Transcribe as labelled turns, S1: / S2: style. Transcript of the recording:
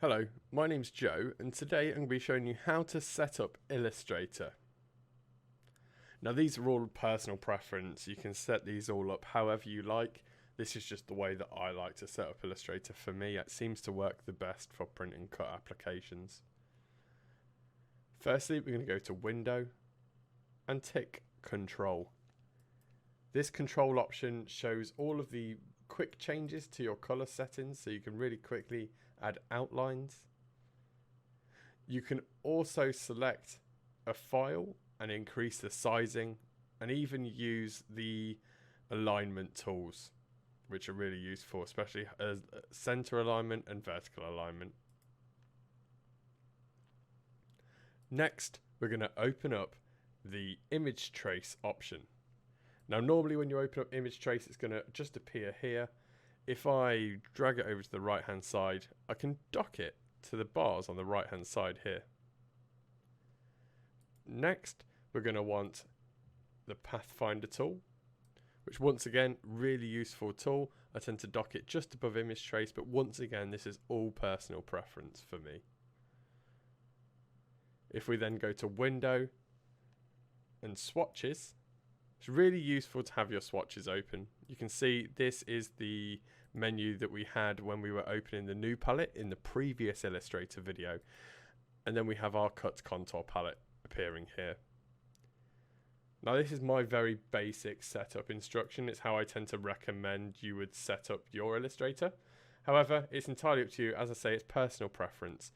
S1: Hello, my name's Joe, and today I'm going to be showing you how to set up Illustrator. Now these are all personal preference, you can set these all up however you like. This is just the way that I like to set up Illustrator. For me, it seems to work the best for print and cut applications. Firstly, we're going to go to Window and tick Control. This control option shows all of the quick changes to your color settings, so you can really quickly add outlines. You can also select a file and increase the sizing, and even use the alignment tools, which are really useful, especially as center alignment and vertical alignment. Next, we're going to open up the image trace option. Now normally when you open up image trace, it's going to just appear here. If I drag it over to the right hand side, I can dock it to the bars on the right hand side here. Next, we're going to want the Pathfinder tool, which once again, really useful tool. I tend to dock it just above image trace, but once again, this is all personal preference for me. If we then go to Window and Swatches, it's really useful to have your swatches open. You can see this is the menu that we had when we were opening the new palette in the previous Illustrator video. And then we have our cut contour palette appearing here. Now this is my very basic setup instruction. It's how I tend to recommend you would set up your Illustrator. However, it's entirely up to you. As I say, it's personal preference.